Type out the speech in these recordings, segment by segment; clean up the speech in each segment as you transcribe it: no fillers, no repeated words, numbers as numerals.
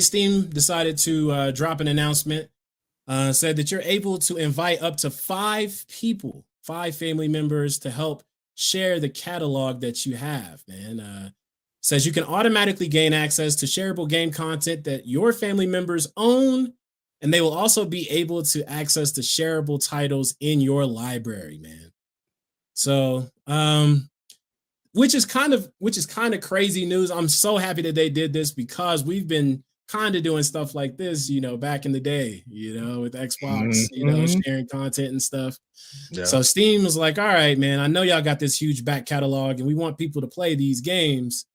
Steam decided to drop an announcement. Said that you're able to invite up to 5 people, 5 family members, to help share the catalog that you have, man. Says you can automatically gain access to shareable game content that your family members own, and they will also be able to access the shareable titles in your library, man. So, which is kind of crazy news. I'm so happy that they did this because we've been kind of doing stuff like this, back in the day, with Xbox, Mhm. sharing content and stuff. Yeah. So Steam was like, all right, man, I know y'all got this huge back catalog and we want people to play these games.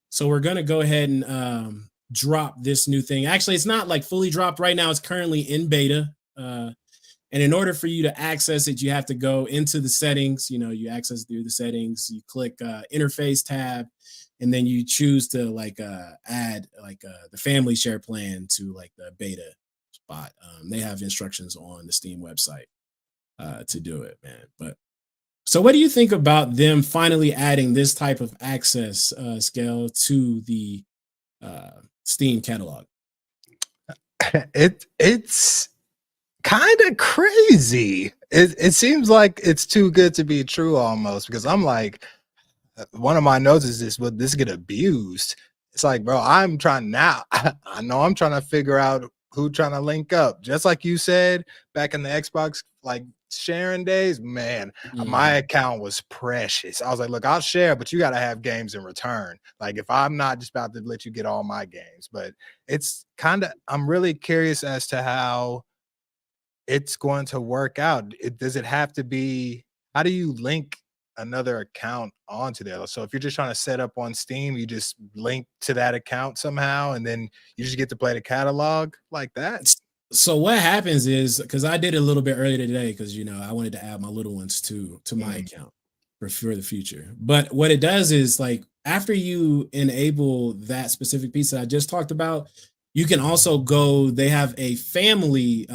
So we're going to go ahead and drop this new thing. Actually, it's not like fully dropped right now. It's currently in beta. And in order for you to access it, you have to go into the settings. You access through the settings, you click interface tab, and then you choose to add the family share plan to like the beta spot. They have instructions on the Steam website to do it, man. But so what do you think about them finally adding this type of access scale to the Steam catalog? It's kind of crazy. It seems like it's too good to be true almost, because I'm like, one of my notes is this: will this get abused? It's like, bro, I'm trying now. I know I'm trying to figure out who trying to link up. Just like you said back in the Xbox sharing days, man, my Mhm. account was precious. I was like, look, I'll share, but you got to have games in return. Like, if I'm not just about to let you get all my games, but it's kind of, I'm really curious as to how it's going to work out. Does it have to be, how do you link another account onto there? So if you're just trying to set up on Steam, you just link to that account somehow, and then you just get to play the catalog like that? So what happens is, because I did it a little bit earlier today, because I wanted to add my little ones to my Mm, account for the future. But what it does is, like, after you enable that specific piece that I just talked about, you can also go. They have a family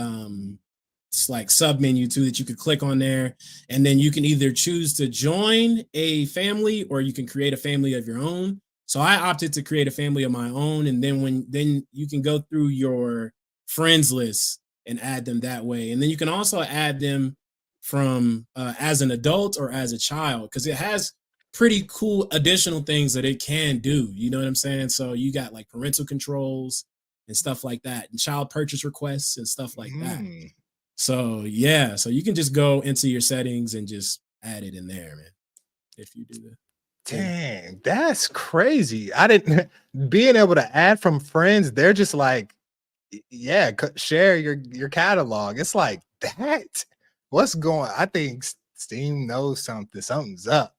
it's like sub menu too that you could click on there, and then you can either choose to join a family or you can create a family of your own. So I opted to create a family of my own, and then you can go through your friends list and add them that way. And then you can also add them from as an adult or as a child, because it has pretty cool additional things that it can do. You know what I'm saying? So you got like parental controls and stuff like that, and child purchase requests and stuff like that. mm. So yeah, so you can just go into your settings and just add it in there, man. If you do the thing. Dang, that's crazy. I didn't being able to add from friends, they're just like, yeah, share your catalog. It's like that. What's going? I think Steam knows something. Something's up.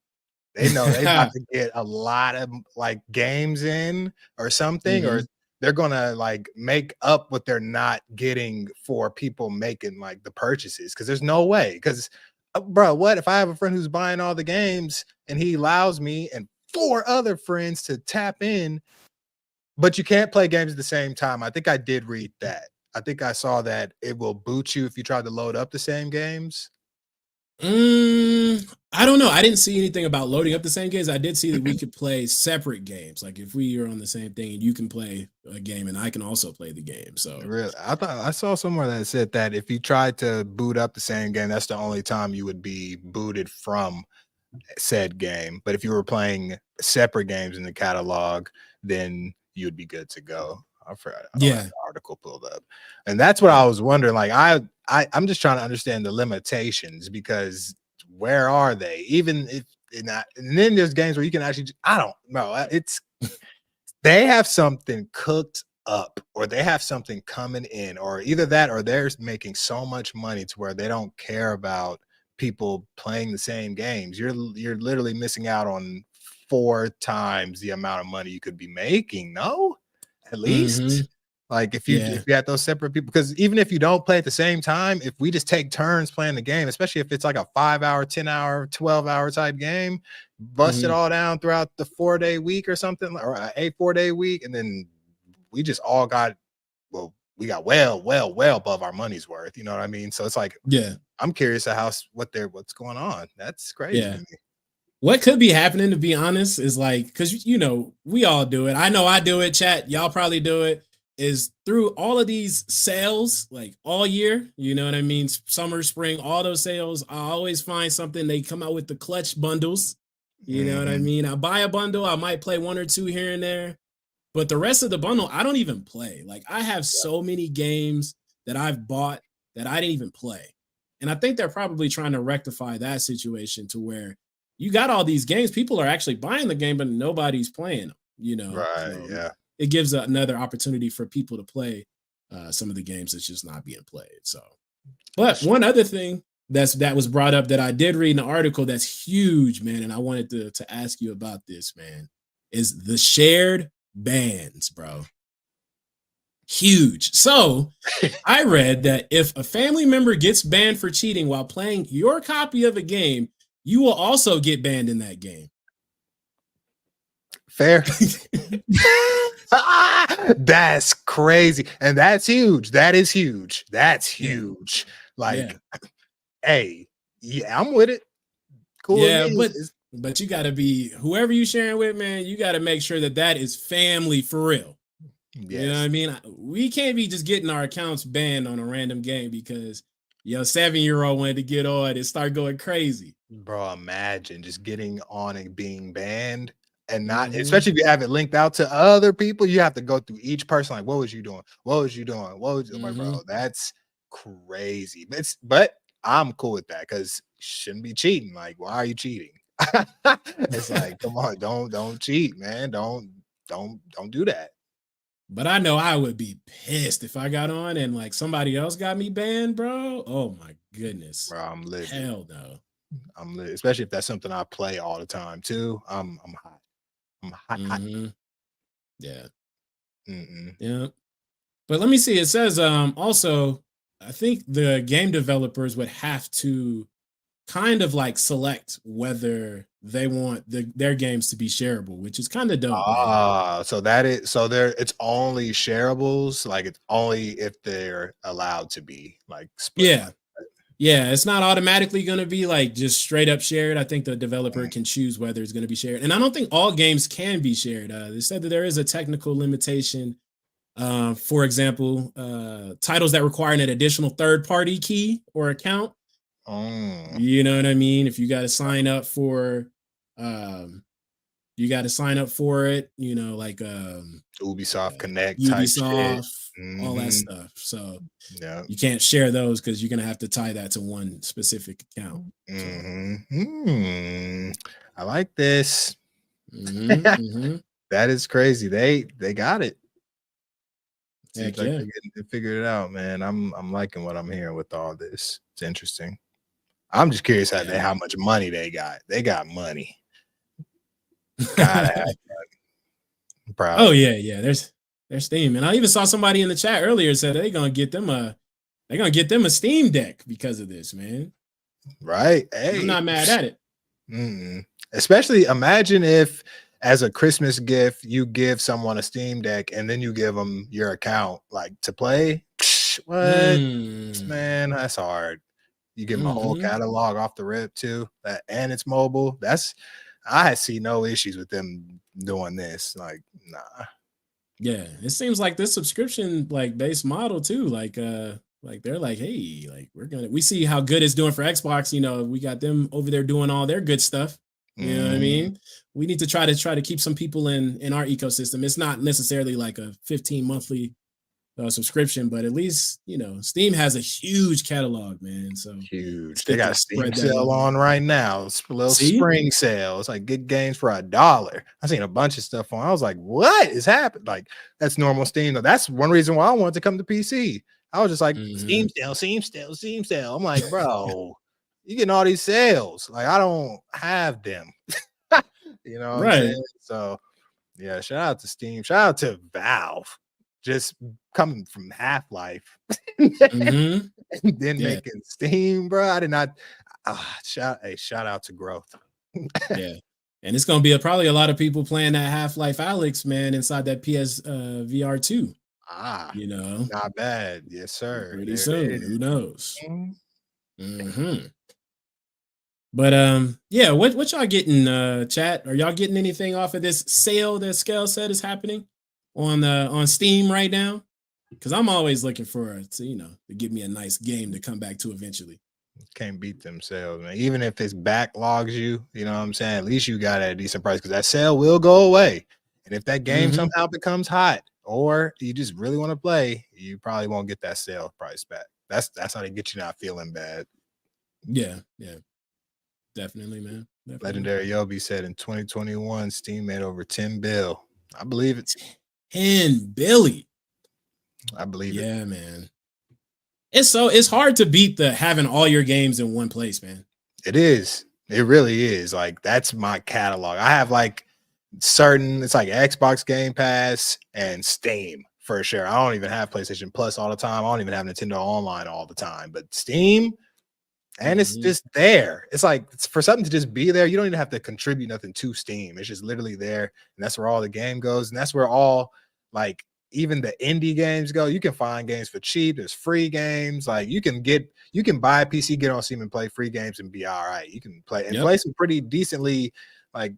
They know they about to get a lot of games in or something, or Mhm. they're gonna make up what they're not getting for people making the purchases. Because there's no way. Because, bro, what if I have a friend who's buying all the games and he allows me and 4 other friends to tap in, but you can't play games at the same time? I think I did read that. I think I saw that it will boot you if you try to load up the same games. I don't know. I didn't see anything about loading up the same games. I did see that we could play separate games. Like if we are on the same thing and you can play a game and I can also play the game. So Really? I thought I saw somewhere that said that if you tried to boot up the same game, that's the only time you would be booted from said game. But if you were playing separate games in the catalog, then you'd be good to go. I don't have yeah, the article pulled up, and that's what yeah. I was wondering. I'm just trying to understand the limitations, because where are they? Even if and then there's games where you can actually, I don't know. It's, they have something cooked up, or they have something coming in, or either that or they're making so much money to where they don't care about people playing the same games. You're literally missing out on 4 times the amount of money you could be making. No, at least, Hmm. like, Yeah. if you had those separate people, because even if you don't play at the same time, if we just take turns playing the game, especially if it's like a 5 hour, 10 hour, 12 hour type game, bust it Hmm. all down throughout the 4 day week or something, or a 4 day week, and then we just all got, well, we got well above our money's worth. You know what I mean? So it's like, Yeah. I'm curious to what's going on. That's crazy to Yeah. me. What could be happening, to be honest, is like, because we all do it. I know I do it, chat. Y'all probably do it. is through all of these sales, like all year, you know what I mean? Summer, spring, all those sales, I always find something. They come out with the clutch bundles. You know what I Mhm. mean? I buy a bundle, I might play one or two here and there, but the rest of the bundle, I don't even play. Like I have so many games that I've bought that I didn't even play. And I think they're probably trying to rectify that situation to where you got all these games, people are actually buying the game, but nobody's playing them, you know? Right, So yeah. it gives another opportunity for people to play some of the games that's just not being played. So, but That's one other thing that was brought up that I did read in the article that's huge, man, and I wanted to ask you about this, man, is the shared bans, bro. Huge. So I read that if a family member gets banned for cheating while playing your copy of a game, you will also get banned in that game. fair. That's crazy. And that's huge. That is huge. That's Yeah. huge. Yeah. Like, hey, yeah, I'm with it. Cool with Yeah, me. but you got to be whoever you sharing with, man. You got to make sure that that is family for real. You know what Yes, I mean? We can't be just getting our accounts banned on a random game because your 7-year-old wanted to get on and start going crazy. bro. Imagine just getting on and being banned and not, Hmm. especially if you have it linked out to other people, you have to go through each person. Like, what was you doing? What was you doing? What was I'm like, bro? Hmm. That's crazy. But I'm cool with that because shouldn't be cheating. Like, why are you cheating? It's like, come on, don't cheat, man. Don't do that. But I know I would be pissed if I got on and like somebody else got me banned, bro. Oh my goodness. Bro, I'm livid. Hell no. I'm livid, especially if that's something I play all the time too. I'm hot. I'm hot. Hmm. Yeah. Mm-mm. Yeah. But let me see. It says also, I think the game developers would have to kind of like select whether they want their games to be shareable, which is kind of dope, man. So that is so there it's only shareables, like it's only if they're allowed to be like split Yeah. like Yeah. It's not automatically going to be like just straight up shared. I think the developer that. can choose whether it's going to be shared. And I don't think all games can be shared. They said that there is a technical limitation. For example, titles that require an additional third party key or account. Mm, You know what I mean? If you got to sign up for, um, you got to sign up for it, you know, like Ubisoft Connect type shit. Ubisoft, all that Mhm. stuff. So Yeah. you can't share those because you're gonna have to tie that to one specific account. So, Mhm. I like this. hmm, hmm, That is crazy. They got it. Seems heck like yeah, they figured it out, man. I'm liking what I'm hearing with all this. It's interesting. I'm just curious yeah. how much money they got. They got money. Gotta have I'm proud Oh of yeah, yeah. There's Steam, and I even saw somebody in the chat earlier said they're gonna get them a Steam Deck because of this, man. right. I'm Hey. not mad at it. Mm. Especially imagine if as a Christmas gift you give someone a Steam Deck and then you give them your account like to play. What? Mm, Man, that's hard. You give them a whole hmm. catalog off the rip too. That and it's mobile. That's I see no issues with them doing this. Like, nah. Yeah, it seems like this subscription like based model too. Like they're like, hey, like we see how good it's doing for Xbox. You know, we got them over there doing all their good stuff. You know what I Mhm. mean? We need to try to keep some people in our ecosystem. It's not necessarily like a 15 monthly subscription, but at least you know Steam has a huge catalog, man. So it's Huge. They good got to a Steam spread that sale love. on right now. It's a little See? spring sale. It's like good games for $1. I seen a bunch of stuff on. I was like, what is happening? Like, that's normal Steam. Though. That's one reason why I wanted to come to PC. I was just like, Hmm. Steam sale, Steam sale, Steam sale. I'm like, bro, you getting all these sales. Like, I don't have them. You know what I'm Right. saying? So yeah, shout out to Steam. Shout out to Valve. Just coming from Half-Life. Hmm. And then Yeah. making Steam, bro. I did not shout out to growth. Yeah. And it's gonna be probably a lot of people playing that Half-Life Alex, man, inside that PS VR 2, Ah, you know, not bad. Yes, sir. pretty There it soon. is. Who knows? Mhm. Hmm. But yeah, what y'all getting, chat? Are y'all getting anything off of this sale that Scale said is happening? on Steam right now? Because I'm always looking for to give me a nice game to come back to eventually. Can't beat them sales, man. Even if it's backlogs you, you know what I'm saying? At least you got it at a decent price because that sale will go away. And if that game somehow becomes hot or you just really want to play, you probably won't get that sale price back. That's how they get you not feeling bad. Yeah, definitely, man. Definitely. Legendary Yobi said in 2021, Steam made over 10 bill. I believe it. 10 billion. I believe it. Yeah, man. It's hard to beat the having all your games in one place, man. It is. It really is. Like, that's my catalog. I have like it's like Xbox Game Pass and Steam for sure. I don't even have PlayStation Plus all the time. I don't even have Nintendo Online all the time, but Steam, and it's just there. It's like for something to just be there, you don't even have to contribute nothing to Steam. It's just literally there, and that's where all the game goes, and that's where all like even the indie games go. You can find games for cheap. There's free games. Like you can buy a PC, get on Steam, and play free games and be all right. You can play play some pretty decently like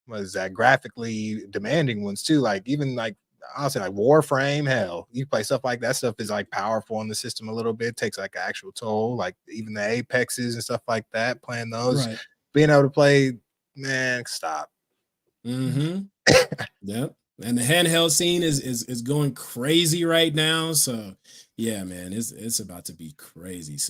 what is that, graphically demanding ones too. Like even like I'll say like Warframe, hell, you play stuff like that. Stuff is like powerful on the system a little bit, takes like actual toll, like even the Apexes and stuff like that, playing those, being able to play, man, stop. Yep. And the handheld scene is going crazy right now. So yeah, man, it's about to be crazy. So